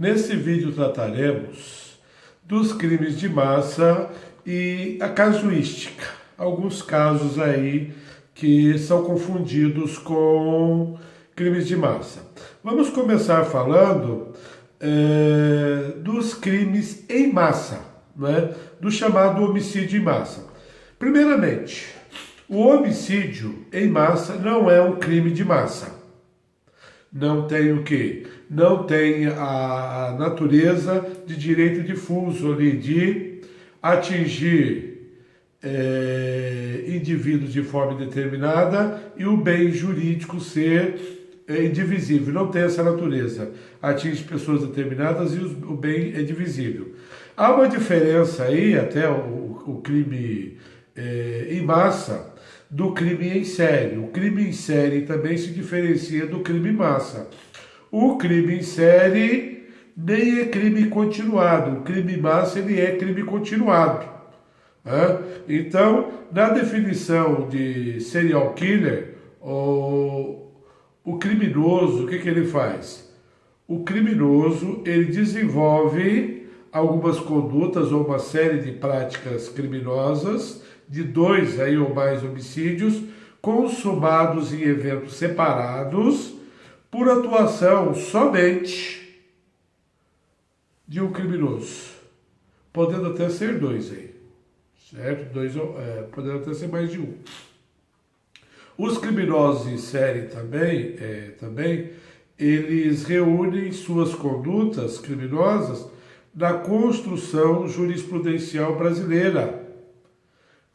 Nesse vídeo trataremos dos crimes de massa e a casuística. Alguns casos aí que são confundidos com crimes de massa. Vamos começar falando dos crimes em massa, né? Do chamado homicídio em massa. Primeiramente, o homicídio em massa não é um crime de massa. Não tem o quê? Não tem a natureza de direito difuso ali, de atingir indivíduos de forma indeterminada e o bem jurídico ser indivisível. Não tem essa natureza. Atinge pessoas determinadas e o bem é divisível. Há uma diferença aí, até o crime em massa, do crime em série. O crime em série também se diferencia do crime em massa. O crime em série nem é crime continuado. O crime em massa ele é crime continuado. Então, na definição de serial killer, o criminoso, o que ele faz? O criminoso ele desenvolve algumas condutas ou uma série de práticas criminosas de 2 aí ou mais homicídios consumados em eventos separados por atuação somente de um criminoso, podendo até ser 2 aí, certo? Podendo até ser mais de um. Os criminosos em série também eles reúnem suas condutas criminosas na construção jurisprudencial brasileira,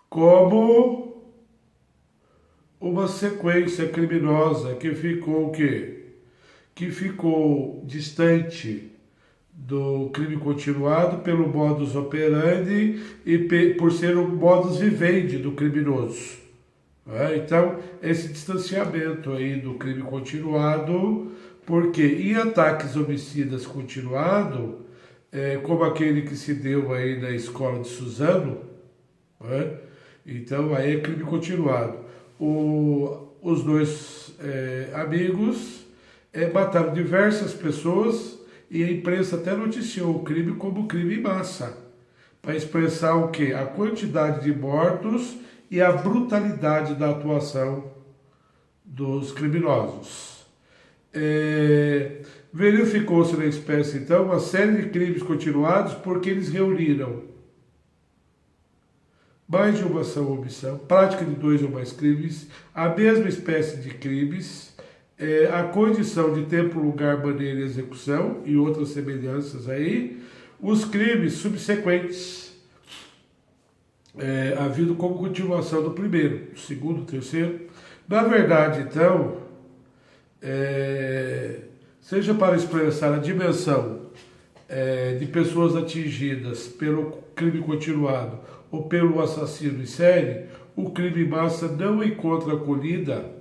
como uma sequência criminosa que ficou o quê? Que ficou distante do crime continuado pelo modus operandi e por ser o modus vivendi do criminoso. Então, esse distanciamento aí do crime continuado, porque em ataques homicidas continuado, como aquele que se deu aí na escola de Suzano, então aí é crime continuado. Os dois amigos mataram diversas pessoas e a imprensa até noticiou o crime como crime em massa, para expressar o quê? A quantidade de mortos e a brutalidade da atuação dos criminosos. Verificou-se na espécie, então, uma série de crimes continuados porque eles reuniram mais de uma ação ou omissão, prática de 2 ou mais crimes, a mesma espécie de crimes, a condição de tempo, lugar, maneira e execução e outras semelhanças aí, os crimes subsequentes, havido como continuação do primeiro, do segundo, do terceiro. Na verdade, então, seja para expressar a dimensão de pessoas atingidas pelo crime continuado ou pelo assassino em série, o crime em massa não encontra acolhida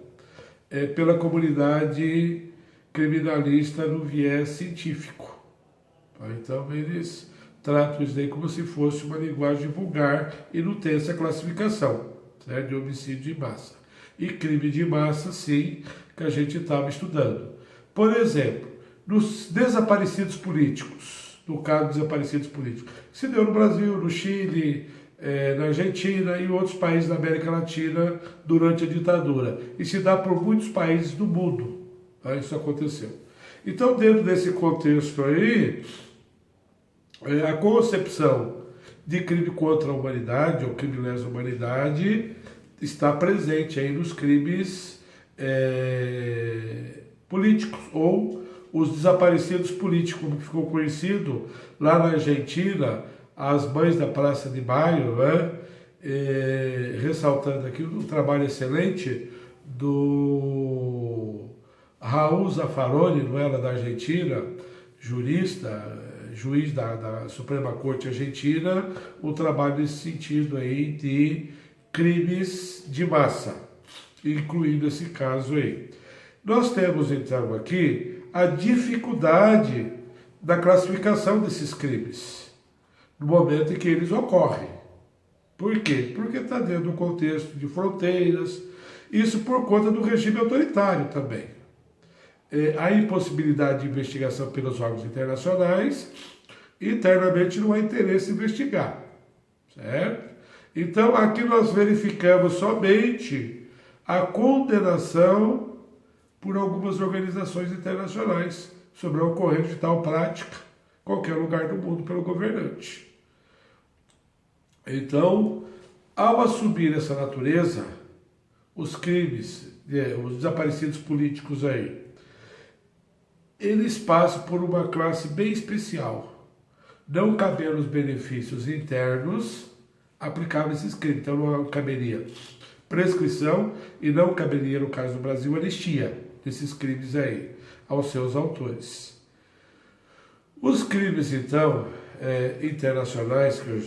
pela comunidade criminalista no viés científico. Então, eles tratam isso daí como se fosse uma linguagem vulgar e não tem essa classificação, certo? De homicídio em massa. E crime de massa, sim, que a gente estava estudando. Por exemplo, nos desaparecidos políticos, no caso dos desaparecidos políticos, que se deu no Brasil, no Chile, na Argentina e em outros países da América Latina durante a ditadura. E se dá por muitos países do mundo. Isso aconteceu. Então, dentro desse contexto aí, a concepção de crime contra a humanidade ou crime lesa humanidade está presente aí nos crimes políticos ou os desaparecidos políticos, como ficou conhecido lá na Argentina, as mães da Praça de Maio, ressaltando aqui o trabalho excelente do Raul Zaffaroni, não era da Argentina, jurista, juiz da Suprema Corte Argentina, o trabalho nesse sentido aí de crimes de massa, incluindo esse caso aí. Nós temos então aqui a dificuldade da classificação desses crimes, no momento em que eles ocorrem. Por quê? Porque está dentro do contexto de fronteiras, isso por conta do regime autoritário também. a impossibilidade de investigação pelos órgãos internacionais, internamente não há interesse em investigar, certo? Então, aqui nós verificamos somente a condenação por algumas organizações internacionais sobre a ocorrência de tal prática em qualquer lugar do mundo pelo governante. Então, ao assumir essa natureza, os crimes, os desaparecidos políticos aí, eles passam por uma classe bem especial, não cabendo os benefícios internos aplicáveis a esses crimes. Então não caberia prescrição e não caberia, no caso do Brasil, anistia desses crimes aí aos seus autores. Os crimes, então, internacionais, que eu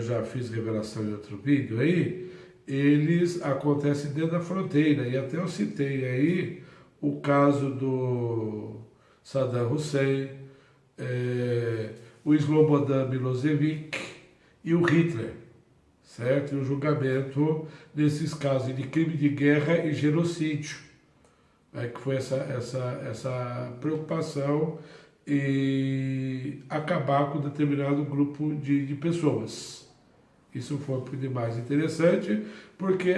já fiz revelação em outro vídeo aí, eles acontecem dentro da fronteira, e até eu citei aí o caso do Saddam Hussein, o Slobodan Milosevic e o Hitler, certo? E o julgamento desses casos de crime de guerra e genocídio, que foi essa preocupação e acabar com determinado grupo de pessoas. Isso foi por demais interessante, porque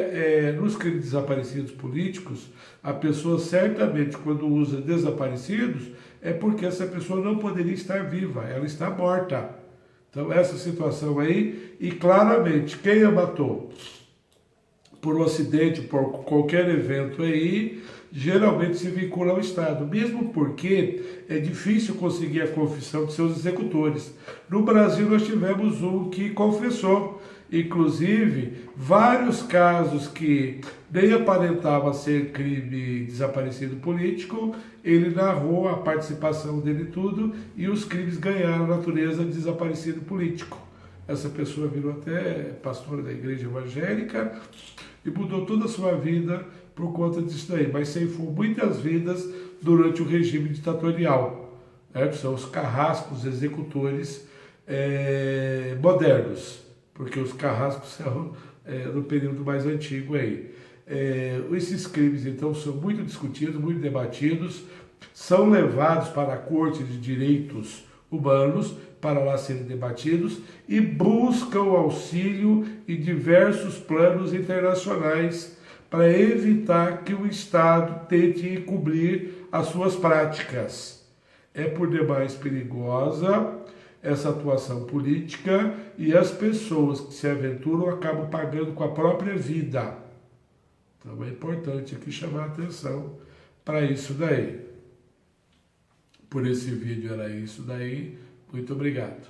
nos crimes desaparecidos políticos, a pessoa certamente, quando usa desaparecidos, é porque essa pessoa não poderia estar viva, ela está morta. Então, essa situação aí, e claramente, quem a matou por um acidente, por qualquer evento aí, geralmente se vincula ao Estado, mesmo porque é difícil conseguir a confissão de seus executores. No Brasil nós tivemos um que confessou, inclusive vários casos que nem aparentava ser crime desaparecido político, ele narrou a participação dele tudo e os crimes ganharam natureza de desaparecido político. Essa pessoa virou até pastora da igreja evangélica e mudou toda a sua vida por conta disso daí, mas ceifou muitas vidas durante o regime ditatorial, que são os carrascos executores modernos, porque os carrascos são no período mais antigo aí. Esses crimes, então, são muito discutidos, muito debatidos, são levados para a Corte de Direitos Humanos para lá serem debatidos e buscam auxílio em diversos planos internacionais para evitar que o Estado tente encobrir as suas práticas. É por demais perigosa essa atuação política e as pessoas que se aventuram acabam pagando com a própria vida. Então é importante aqui chamar a atenção para isso daí. Por esse vídeo era isso daí. Muito obrigado.